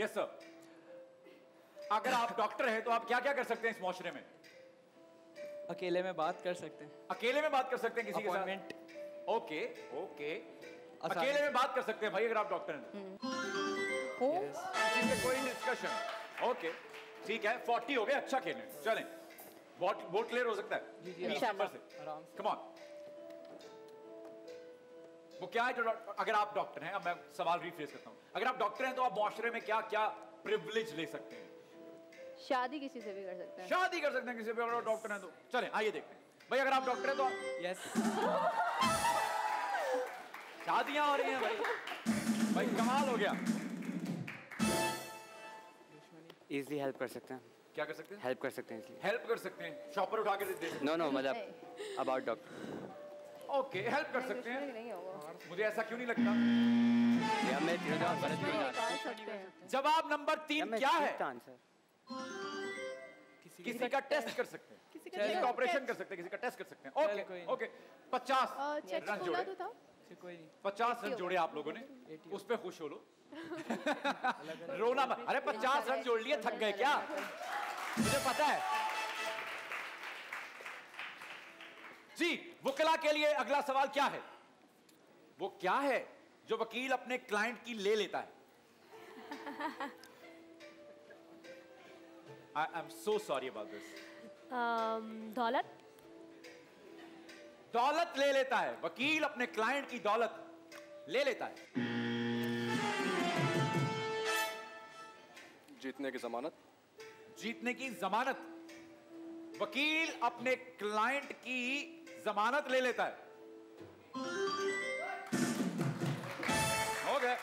Yes sir. अगर आप doctor हैं तो आप क्या क्या कर सकते हैं इस माशरे में? अकेले में बात कर सकते हैं। अकेले में बात कर सकते हैं किसी के साथ? ओके ओके, अकेले में बात कर सकते हैं भाई अगर आप डॉक्टर हैं। कोई डिस्कशन? ओके ठीक है, 40 हो गए, अच्छा खेलें, चलें। बोर्ड क्लियर हो सकता है? जी 20 नंबर से आराम से। Come on. वो क्या है जो अगर आप डॉक्टर हैं, अब मैं सवाल रिफ्रेश करता हूं, अगर आप डॉक्टर हैं तो आप माशरे में क्या क्या प्रिविलेज ले सकते हैं? शादी किसी से भी कर सकते हैं। शादी कर सकते हैं किसी भी, अगर आप डॉक्टर हैं तो। चलें आइए देखते हैं भाई, अगर आप डॉक्टर हैं तो यस शादियां हो रही हैं भाई, भाई कमाल हो गया। इजली हेल्प कर सकते हैं। क्या कर सकते हैं? हेल्प कर सकते हैं इजली। हेल्प कर सकते हैं, शॉपर उठा के दे सकते हैं। नो मतलब अबाउट डॉक्टर। ओके हेल्प कर सकते हैं, नहीं होगा। मुझे ऐसा क्यों नहीं लगता? यार मैं तीनों जवाब गलत क्यों निकाल जाता सकते हैं। जवाब नंबर 3 क्या है? आंसर किसी का टेस्ट कर सकते हैं, किसी का ऑपरेशन कर सकते हैं, किसी का टेस्ट कर सकते हैं। ओके ओके 50 रन जोड़े, तो था कोई नहीं। 50 रन जोड़े आप लोगों ने, उस पे खुश हो लो। रोना मत। अरे 50 रन जोड़ लिए, थक गए क्या? मुझे पता है जी। वकीला के लिए अगला सवाल क्या है? वो क्या है जो वकील अपने क्लाइंट की ले लेता है? I am so sorry about this. दौलत। दौलत ले लेता है, वकील अपने क्लाइंट की दौलत ले लेता है। जीतने की जमानत। जीतने की जमानत, वकील अपने क्लाइंट की जमानत ले लेता है। हो गया।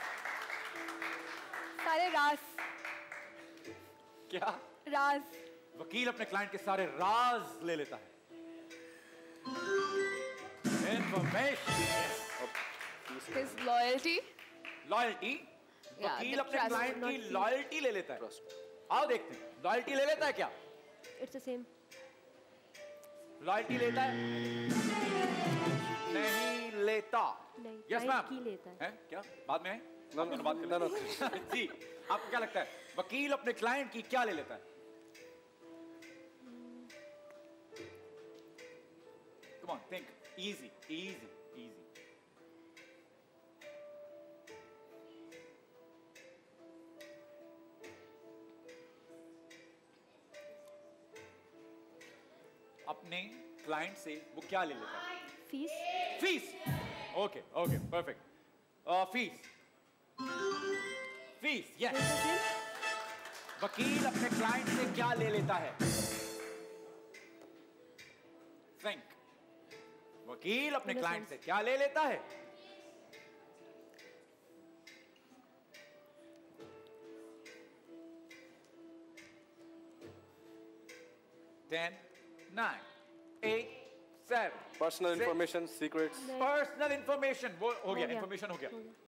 सारे राज। क्या? राज। वकील अपने क्लाइंट के सारे राज ले लेता है। Information, His loyalty. लॉयल्टी, वकील the अपने trust, क्लाइंट not की fee. लॉयल्टी ले लेता है। आओ देखते हैं, लॉयल्टी ले लेता है क्या? It's the same. लॉयल्टी लेता है? नहीं लेता। नहीं, यस client मैम। की लेता है। क्या बाद में है? No, आप दोनों बात कर लें। जी, आपको क्या लगता है वकील अपने क्लाइंट की क्या ले लेता है? Come on, think. Easy, easy, easy. अपने क्लाइंट से वो क्या ले लेता है? Fees. Fees. Okay okay perfect. Fees, fees yes. वकील अपने क्लाइंट से क्या ले लेता है? थिंक। वकील अपने क्लाइंट से क्या ले लेता है? Ten, 9, 8, 7. Personal information, secrets. Personal information वो हो गया, इंफॉर्मेशन हो गया।